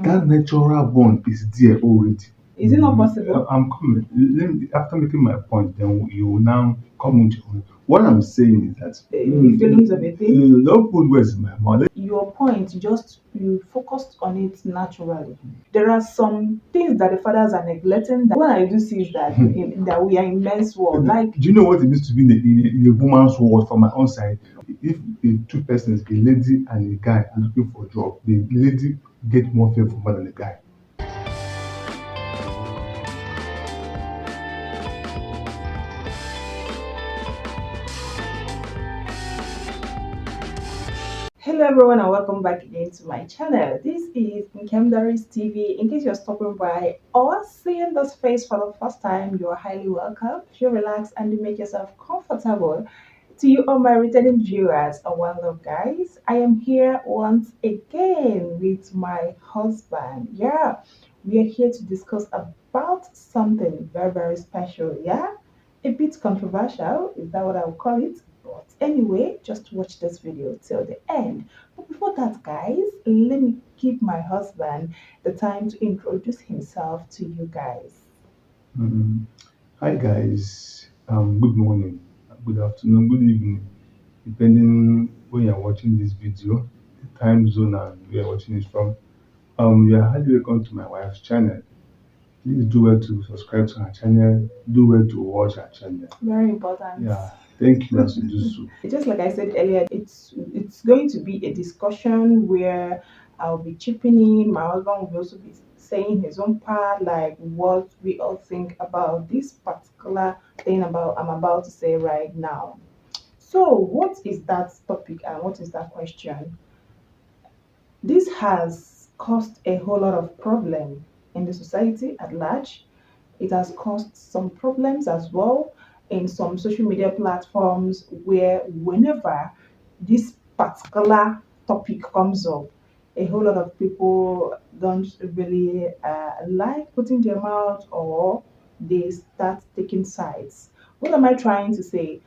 That natural bond is there already. Is it not possible? I'm coming. After making my point, then you will now come with your own. What I'm saying is that The feelings of a thing. don't put words in my mouth. Your point, just you focused on it naturally. There are some things that the fathers are neglecting. That what I do see is that that we are in men's world. Like, Do you know what it means to be in a woman's world from my own side? If the two persons, a lady and a guy, are looking for a job, the lady get more favor more than the guy. hello everyone and welcome back again to my channel. This is Nkem TV. In case you're stopping by or seeing this face for the first time, you're highly welcome. You relax and you make yourself comfortable. To you all my returning viewers, one love guys. I am here once again with my husband. Yeah, we are here to discuss about something very, very special. Yeah, a bit controversial. Is that what I would call it? But anyway, just watch this video till the end. But before that, guys, let me give my husband the time to introduce himself to you guys. Mhm. Hi guys, good morning, good afternoon, good evening, depending when you're watching this video, the time zone and where you're watching it from. You are highly welcome to my wife's channel. Please do well to subscribe to her channel, do well to watch her channel. Very important. Yeah, thank you as you do so. Just like I said earlier, it's going to be a discussion where I'll be chipping in. My husband will also be saying his own part, like what we all think about this particular thing about I'm about to say right now. So, what is that topic and what is that question? This has caused a whole lot of problem in the society at large. It has caused some problems as well in some social media platforms where whenever this particular topic comes up, a whole lot of people don't really like putting their mouth or they start taking sides. What am I trying to say?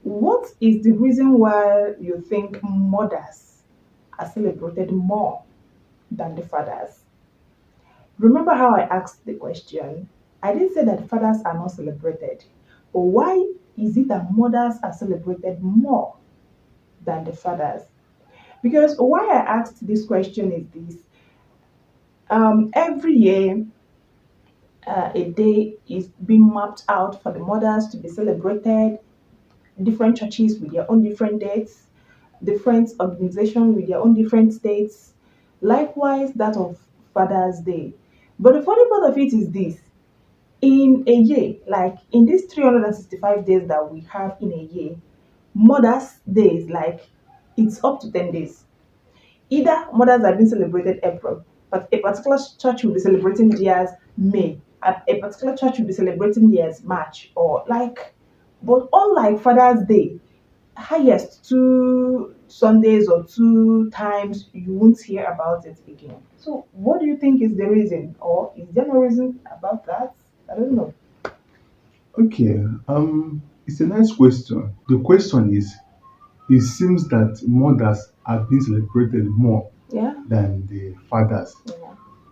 What is the reason why you think mothers are celebrated more than the fathers? Remember how I asked the question? I didn't say that fathers are not celebrated, but why is it that mothers are celebrated more than the fathers? Because why I asked this question is this: every year, a day is being mapped out for the mothers to be celebrated. Different churches with their own different dates, different organizations with their own different dates. Likewise, that of Father's Day. But the funny part of it is this: in a year, like in these 365 days that we have in a year, Mother's Day is like it's up to 10 days. Either mothers are being celebrated April, but a particular church will be celebrating theirs May, and a particular church will be celebrating theirs March, or like, but unlike Father's Day, highest 2 Sundays or 2 times, you won't hear about it again. So, what do you think is the reason, or is there no reason about that? I don't know. Okay, it's a nice question. The question is, it seems that mothers are being celebrated more Yeah. than the fathers. Yeah.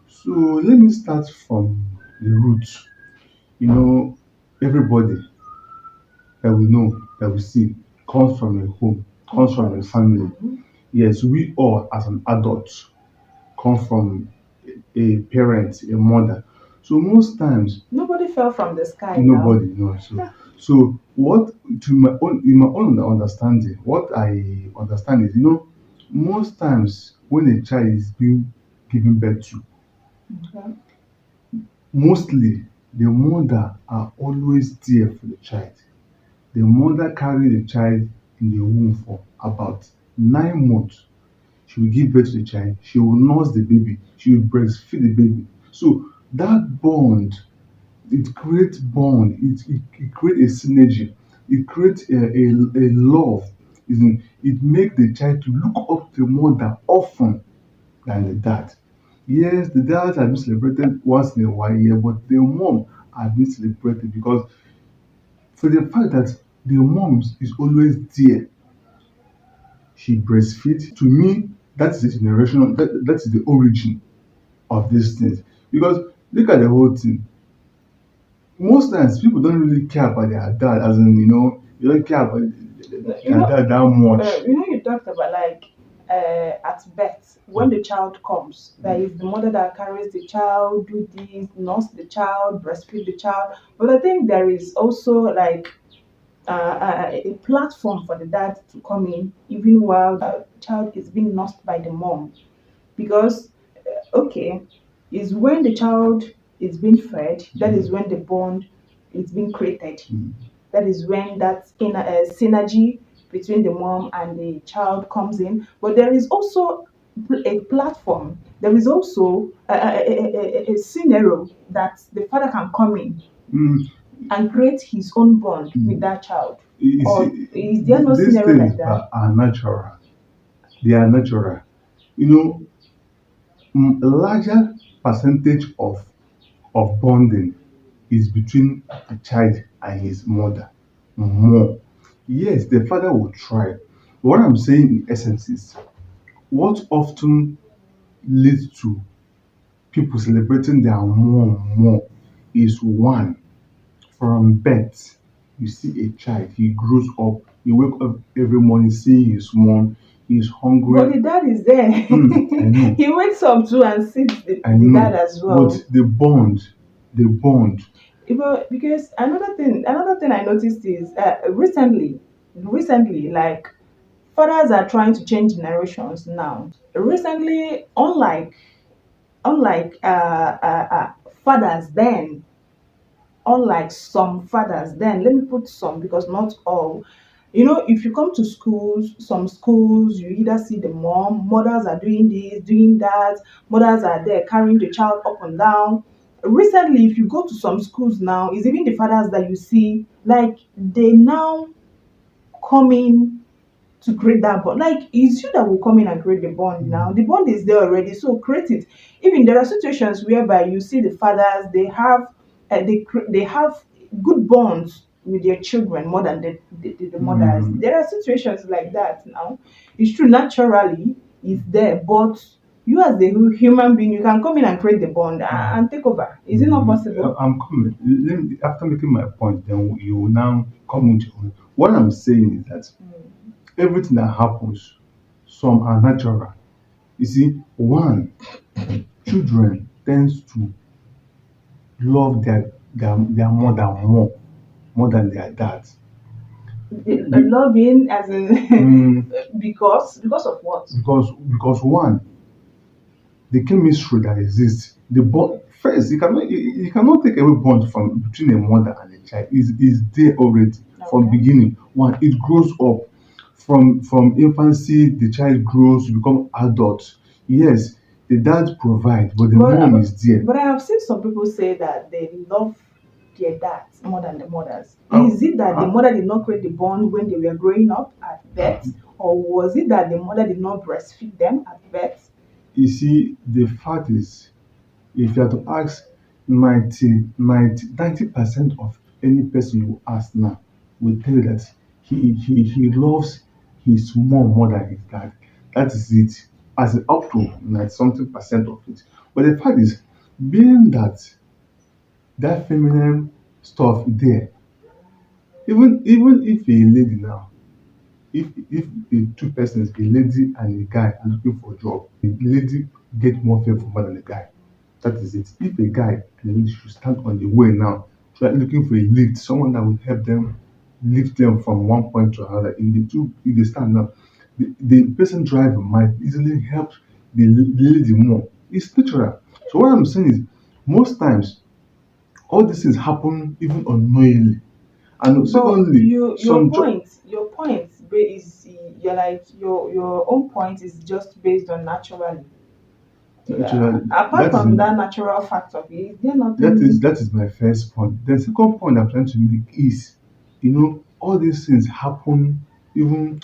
So let me start from the roots. You know, everybody that we know, that we see, comes from a home, comes from a family. Mhm. Yes, we all, as an adult, come from a parent, a mother. So most times, Nobody fell from the sky now. nobody knows. So what, to my own, in my own understanding, what I understand is, most times when a child is being given birth to, Okay. mostly the mother are always there for the child. The mother carry the child in the womb for about 9 months. She will give birth to the child. She will nurse the baby. She will breastfeed the baby. So that bond, it creates bond. It creates a synergy. It creates a love. It makes the child to look up to the mother often than the dad. Yes, the dads are being celebrated once in a while, yeah, but the mom are being celebrated because for the fact that the mom is always there. She breastfeeds. To me, that is the generation, that is the origin of these things. Because look at the whole thing. Most times people don't really care about their dad, as in, you don't care about You their know, dad that much. you talked about like at birth when the child comes, that is the mother that carries the child, do this, nurse the child, breastfeed the child. But I think there is also like a platform for the dad to come in even while the child is being nursed by the mom, because okay, is when the child is being fed, that is when the bond is being created. Mm. That is when that synergy between the mom and the child comes in. But there is also a platform. There is also a scenario that the father can come in Mm. and create his own bond with Mm. that child. You Or see, is there no these scenario things like that? are natural. They are natural. You know, a larger percentage of bonding is between the child and his mother. More. Yes, the father will try. What I'm saying in essence is what often leads to people celebrating their mom more is one, from birth. You see a child, he grows up, he wake up every morning seeing his mom, he's But hungry. the dad is there. I know, He wakes up too and sees I the dad know. as But well. the bond. Because another thing I noticed is recently, like fathers are trying to change generations now. Recently, unlike fathers then, unlike some fathers then, let me put some because not all. You know, if you come to schools, some schools, you either see the mothers are doing this, doing that, mothers are there carrying the child up and down. Recently, if you go to some schools now, it's even the fathers that you see, like they now come in to create that bond. Like it's you that will come in and create the bond now. Mm. The bond is there already, so create it. Even there are situations whereby you see the fathers, they have good bonds with their children more than the mothers. Mm. There are situations like that now. It's true, naturally it's there, but you as the human being, you can come in and create the bond and take over. Is it not possible? I'm coming. After making my point, then you will now come with your own. What I'm saying is that everything that happens, some are natural. You see, one, children tends to love their mother more than their dad. Be- Loving as in mm, because of what? because one, the chemistry that exists, the bond first, you cannot take away bond from between a mother and a child. Is there already from Okay. beginning. One, it grows up from infancy, the child grows to become adult. Yes, the dad provide, but the But, mom but is there. but I have seen some people say that they love their dads more than the mothers. How, Is it that the how, mother did not create the bond when they were growing up at birth, or was it that the mother did not breastfeed them at birth? you see, the fact is, if you are to ask 90% of any person you ask now will tell you that he loves his mom more than his dad. That is it. As in up to 90 something percent of it. But the fact is, being that feminine stuff there, even if a lady now, if the two persons, a lady and a guy are looking for a job, the lady get more favor more than the guy. That is it. If a guy and a lady should stand on the way now, try looking for a lift, someone that will help them lift them from one point to another. If they stand now, the person driving might easily help the lady more. It's natural. So what I'm saying is, most times all these things happen even unknowingly. And But secondly, some job your point is you're like your own point is just based on naturally. actually Apart that is from that natural factor, is there that is nothing? that is my first point. The second point I'm trying to make is, all these things happen even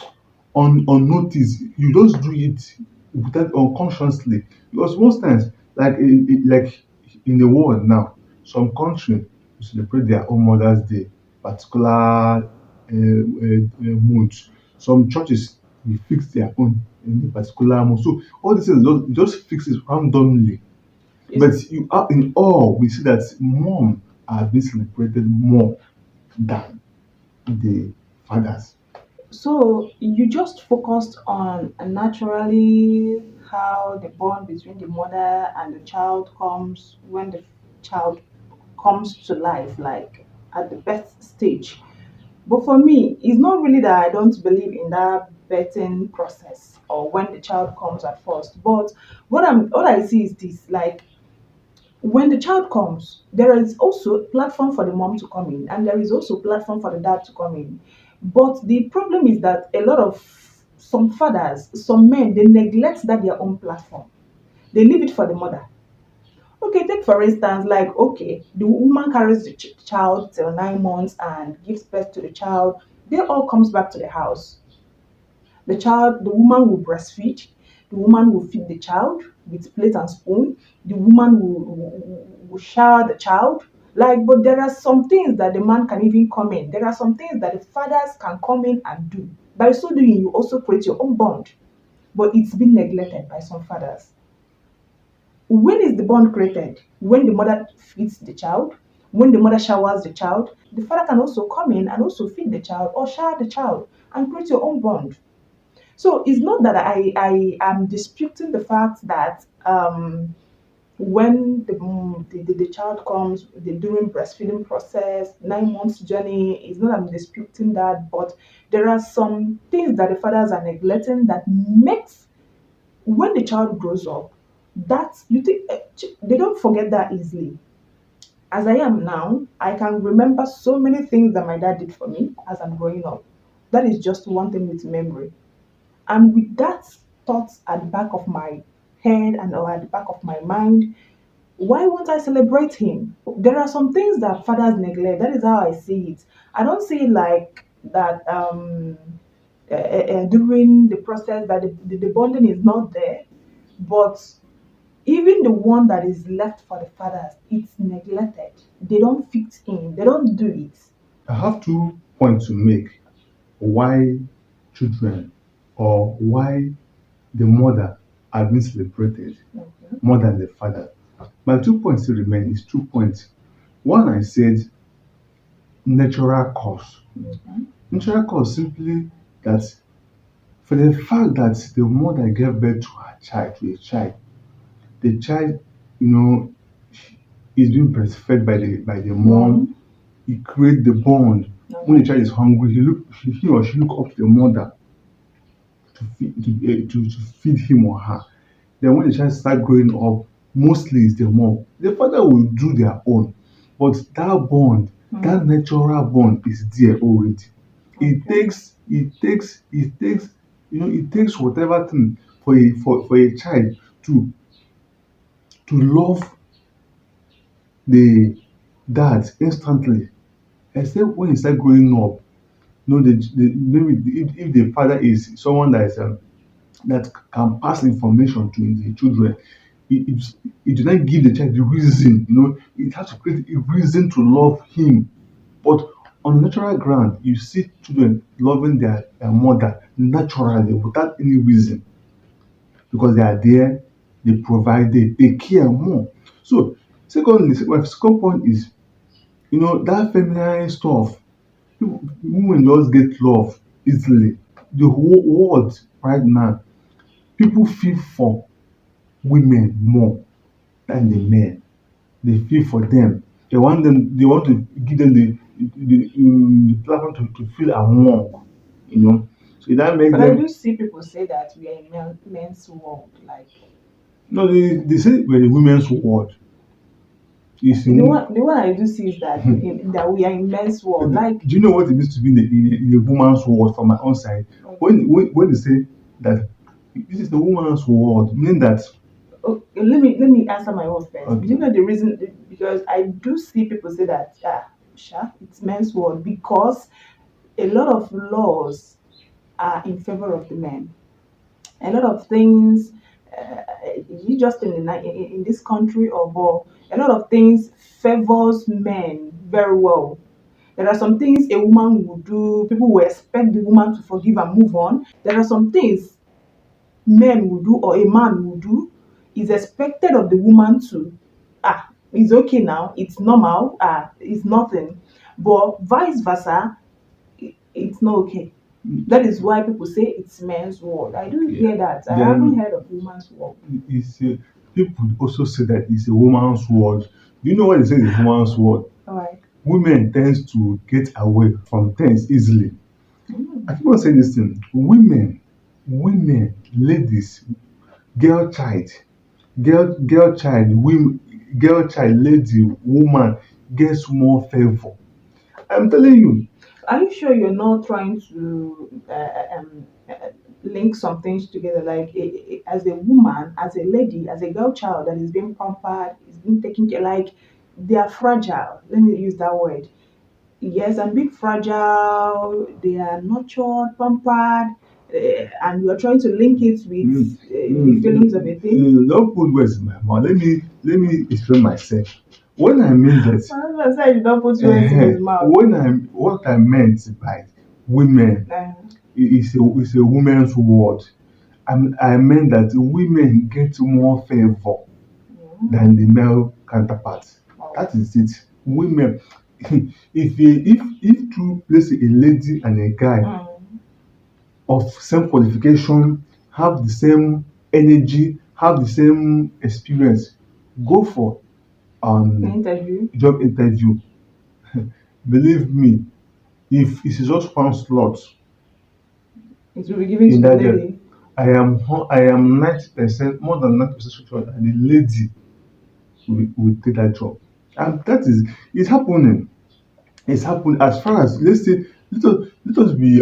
unnoticed. You just do it without unconsciously. Because most times, like in the world now, some country celebrate their own Mother's Day, particular month. Some churches will fix their own in a particular month. So all these things just fix it randomly. It's, But you are in all, we see that mom are being celebrated more than the fathers. so you just focused on naturally how the bond between the mother and the child comes when the child comes to life, like at the birth stage. But for me, it's not really that I don't believe in that birthing process or when the child comes at first. But what I see is this, like when the child comes, there is also platform for the mom to come in, and there is also platform for the dad to come in. But the problem is that a lot of some fathers, some men, they neglect that their own platform. They leave it for the mother. Okay, take for instance, like okay, the woman carries the child till 9 months and gives birth to the child. They all comes back to the house. The woman will breastfeed, the woman will feed the child with plate and spoon, the woman will shower the child. Like, but there are some things that the man can even come in. There are some things that the fathers can come in and do. By so doing, you also create your own bond. But it's been neglected by some fathers. When is the bond created? When the mother feeds the child, when the mother showers the child, the father can also come in and also feed the child or shower the child and create your own bond. So it's not that I am disputing the fact that when the child comes during breastfeeding process, 9 months journey, it's not that I'm disputing that, but there are some things that the fathers are neglecting that makes when the child grows up, that you think they don't forget that easily. As I am now, I can remember so many things that my dad did for me as I'm growing up. That is just one thing with memory. And with that thought at the back of my head and or at the back of my mind, why won't I celebrate him? There are some things that fathers neglect. That is how I see it. I don't see it like that during the process that the bonding is not there, but even the one that is left for the fathers, it's neglected. They don't fit in. They don't do it. I have 2 points to make why children or why the mother are being celebrated Okay. more than the father. My 2 points still remain is 2 points. One, I said natural cause. Mhm. Natural cause simply that for the fact that the mother gave birth to her child, to a child, the child, you know, is being breastfed by the mom. Mom. It creates the bond. When the Okay. child is hungry, he or she look up to the mother to feed him or her. Then when the child start growing up, mostly it's the mom. The father will do their own, but that bond, that Mm. natural bond is there already. Okay. It takes, it takes whatever thing for a child to love the dad instantly, except when he start growing up. Maybe if the father is someone that is that can pass information to the children, it, it do not give the child the reason. It has to create a reason to love him. But on natural ground, you see children loving their mother naturally without any reason, because they are there, they provide, they care more. So my second point is, that feminine stuff. Women just get love easily. The whole world right now, people feel for women more than the men. They feel for them. They want to give them the platform to feel among, you know. So that makes But I them, do see people say that we are in men's world. Like no, they say we're the women's world. It's the one I do see is that that we are in men's world. do Like you know what it means to be in a woman's world from my own side? okay, When they say that this is the woman's world, meaning that, okay, let me answer my own first. Do you okay, know the reason? Because I do see people say that sure, it's men's world because a lot of laws are in favor of the men. A lot of things, uh, you just in this country or more, a lot of things favors men very well. There are some things a woman will do, people will expect the woman to forgive and move on. There are some things men will do or a man will do. it's expected of the woman to, it's okay now, it's normal, it's nothing. But vice versa, it's not okay. That is why people say it's men's world. I do Yeah. hear that. I haven't Then heard of woman's world. it's people also say that it's a woman's world. Do you know why they say it's a woman's world? All right. Women tends to get away from things easily. I Mm. keep on saying this thing. Women, ladies, girl child, girl child, women, girl child, lady, woman gets more favor. I'm telling you. Are you sure you're not trying to link some things together? Like as a woman, as a lady, as a girl child that is being pampered, is being taken care, like they are fragile. Let me use that word. Yes, I'm being fragile. They are nurtured, pampered, and you are trying to link it with Mm, the feelings of a thing. don't put words in my mouth. Let me explain myself. When I mean that, My husband said you don't put words in his mouth. what I meant by women Uh, is a woman's word. I meant that women get more favor than the male counterparts. oh, That is it. Women, if two, let's say a lady and a guy mm, of same qualification, have the same energy, have the same experience, go for the um interview, job interview. Believe me, if it is just one slot it will be given in to the that job, lady. I am 90%, more than 90% sure that the lady will take that job. And that is it's happening. It's happened as far as let's say let us be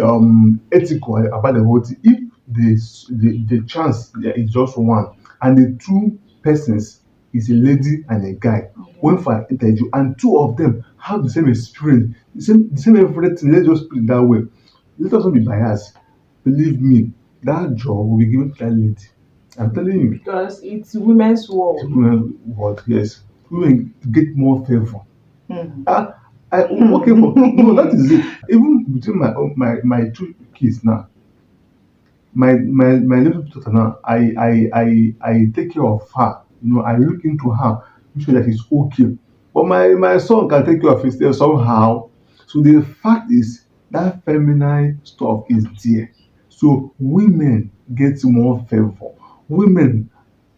ethical about the whole thing. If the chance there is just one and the two persons is a lady and a guy Okay. went for an interview and two of them have the same experience, the same everything, let's just put it that way. Let us not be biased. Believe me, that job will be given to that lady. I'm telling you. Because it's women's world. Women what yes. Women get more favor. Hmm. Ah, I okay for no, that is it. Even between my two kids now, my little daughter now, I take care of her. I look into her, make sure that she's okay. But my son can take care of himself somehow. So the fact is that feminine stuff is there. So women get more favor. Women,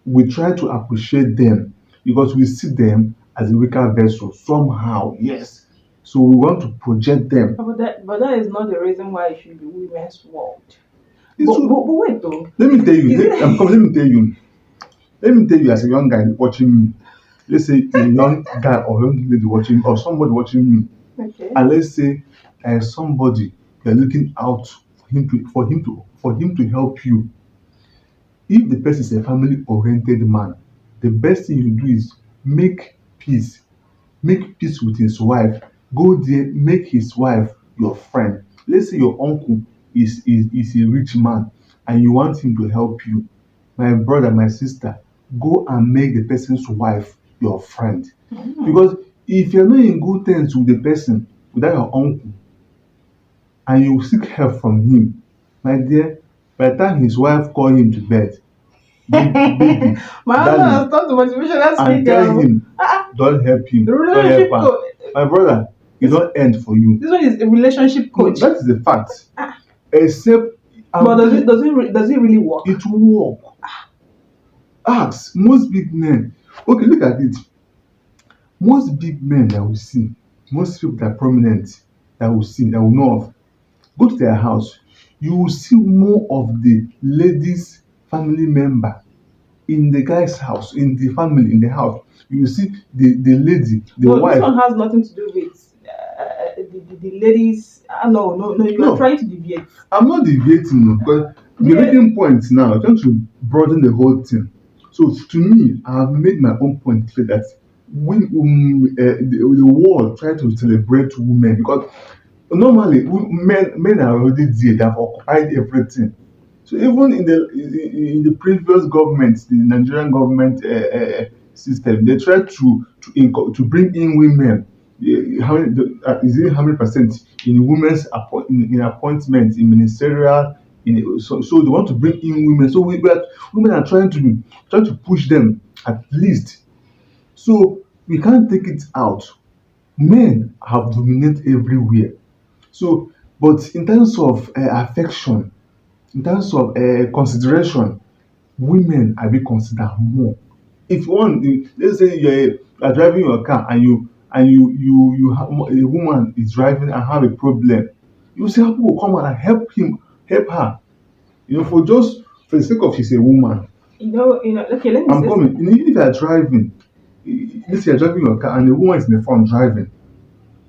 we try to appreciate them because we see them as a weaker vessel somehow, yes. So we want to project them. But that is not the reason why it should be women's world. It's But wait though. let me tell you, Is I'm it? coming, let me tell you as a young guy watching me, let's say a young guy or young lady watching or somebody watching me, Okay. and let's say somebody you're looking out for him to help you. If the person is a family oriented man, the best thing you do is make peace with his wife. Go there, make his wife your friend. Let's say your uncle is a rich man and you want him to help you. My brother, my sister, go and make the person's wife your friend. Mm. Because if you're not in good terms with the person, with that your uncle, and you seek help from him, my dear, by the time his wife call him to bed, baby, My husband has darling, turned to motivational and tell speaker. him, don't help him, The don't relationship help am. coach. My brother, e This, don end for you. this one is a relationship No, coach. that is the fact. Except But I'm does it really work? it will work. Ask most big men. Okay, look at it. Most big men that we see, most people that are prominent that we know of, go to their house, you will see more of the ladies' family member in the guy's house, in the family, in the house. You will see the lady, the No, this wife. one has nothing to do with the ladies. No, no, no. You are No, trying to deviate. I'm not deviating no, because we're Yeah. making points now, trying to broaden the whole thing. So to me, I have made my own point clear that the world try to celebrate women because normally men are already there, they have occupied everything. So even in the previous government, the Nigerian government system, they try to bring in women. Is it how many percent in women's in appointments in ministerial So they want to bring in women. So women are trying to push them at least. So we can't take it out. Men have dominated everywhere. So, but in terms of affection, in terms of consideration, women are being considered more. If let's say are driving your car and a woman is driving and have a problem, you see how people will come out and help her. For the sake of she's a woman. Okay, let me I'm say coming. something. If you are driving, let's say you're driving your car and a woman is in the front driving,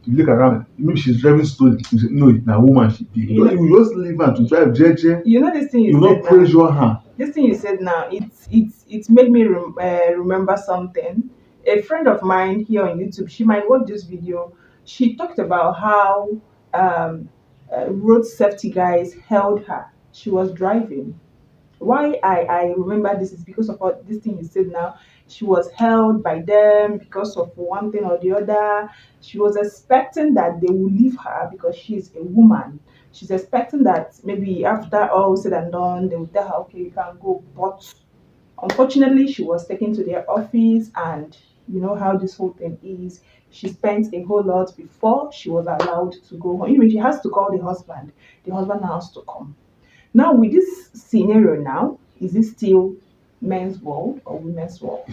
you look around, maybe she's driving slowly, you say, no, na woman she be. You know, You just leave her to drive jeje, this thing you you will not said now. pressure her. This thing you said now, it's made me remember something. A friend of mine here on YouTube, she might watch this video. She talked about how um, road safety guys held her. She was driving. Why I remember this is because of what this thing you said now. She was held by them because of one thing or the other. She was expecting that they will leave her because she's a woman. She's expecting that maybe after all said and done, they will tell her, okay, you can go. But unfortunately, she was taken to their office, and you know how this whole thing is. She spent a whole lot before she was allowed to go home. Even she has to call the husband. The husband has to come. Now, with this scenario now, is it still men's world or women's world?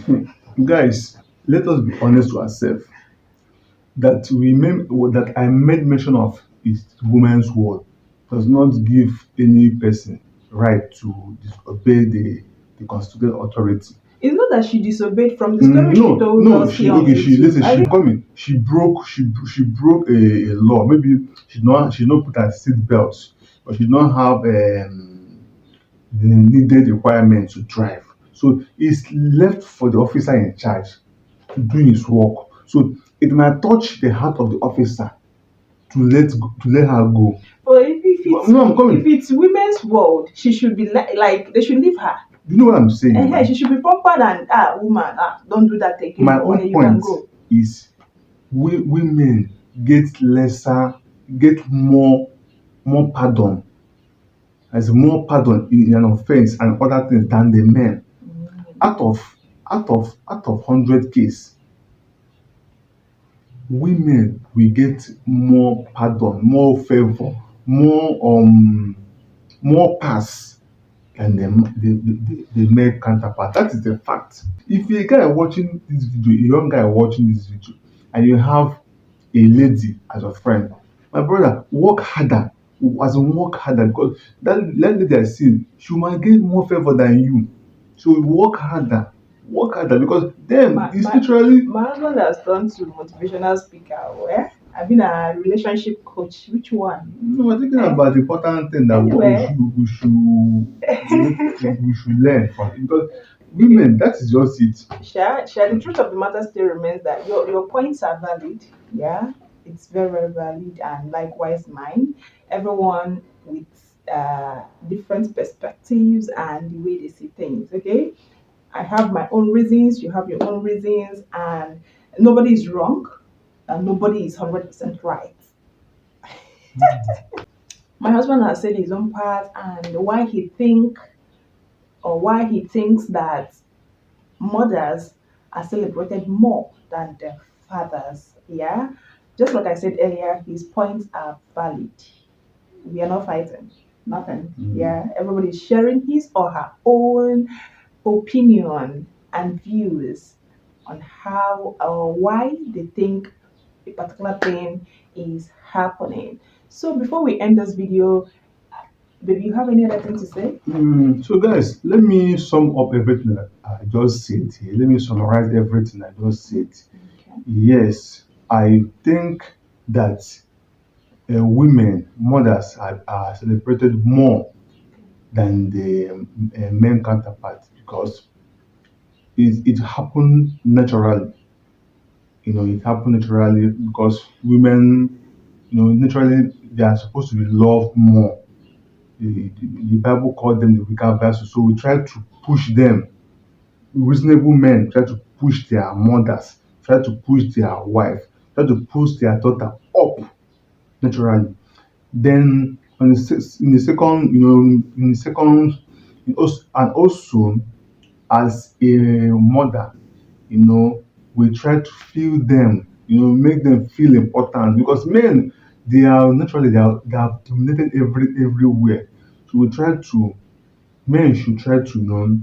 Guys, let us be honest to ourselves that I made mention of is women's word does not give any person right to disobey the constituted authority. It's not that she disobeyed from the story she told No, us here on YouTube. she coming. She broke a law. Maybe she not put her seat belt, but she not have the needed requirement to drive. So it's left for the officer in charge to do his work. So it might touch the heart of the officer to let her go. But if Coming. it's women's world, she should be like they should leave her. You know what I'm saying? She should be proper than woman. Don't do that again. My Or own you can point go. is women get more pardon, as more pardon in an offense and other things than the men. Out of 100 cases, women will get more pardon, more favor, more pass than the male counterpart. That is the fact. If a guy watching this video, a young guy watching this video, and you have a lady as a friend, my brother, work harder. Work harder, because that lady I see, she might get more favor than you. So work harder, because them is literally. My husband has gone to motivational speaker. Where I've been a relationship coach. Which one? No, we're talking about the important thing that Anyway. we should learn from it, because women, that is just it. The truth of the matter still remains that your points are valid. Yeah, it's very, very valid, and likewise mine. Everyone with different perspectives and the way they see things. Okay, I have my own reasons. You have your own reasons, and nobody is wrong, and nobody is 100% right. My husband has said his own part and why he thinks that mothers are celebrated more than their fathers. Yeah, just like I said earlier, his points are valid. We are not fighting, nothing. Yeah, everybody's sharing his or her own opinion and views on how or why they think a particular thing is happening. So before we end this video, baby, you have any other thing to say? So guys, let me sum up everything that I just said here. Let me summarize everything I just said. Okay. Yes, I think that women, mothers are celebrated more than the men counterparts, because it happened naturally. It happened naturally because women, naturally they are supposed to be loved more. The Bible called them the weaker vessels, so we try to push them. Reasonable men try to push their mothers, try to push their wife, try to push their daughter up naturally. Then in the second, in the second, and also as a mother, we try to feel them, make them feel important because men, they are naturally they are dominated everywhere. So we try to men should try to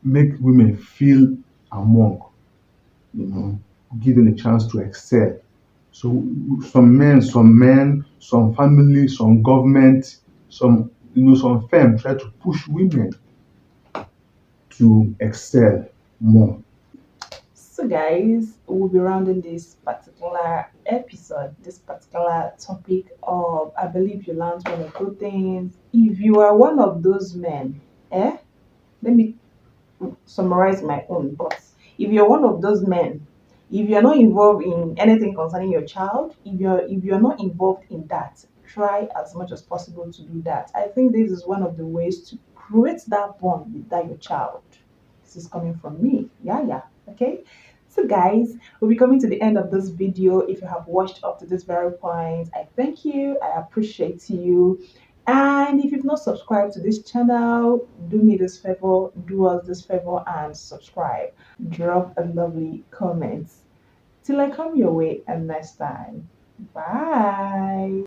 make women feel among, you know, give them a chance to excel. So some family, some government, some firm try to push women to excel more. So, guys, we'll be rounding this particular episode, this particular topic of I believe you learned one or two things. If you are one of those men, let me summarize my own. But if you're one of those men, if you're not involved in anything concerning your child, if you're not involved in that, try as much as possible to do that. I think this is one of the ways to create that bond with that your child. This is coming from me. Yeah, yeah. Okay. So guys, we'll be coming to the end of this video. If you have watched up to this very point, I thank you. I appreciate you. And if you've not subscribed to this channel, do me this favor, do us this favor and subscribe. Drop a lovely comment. Till I come your way and next time. Bye.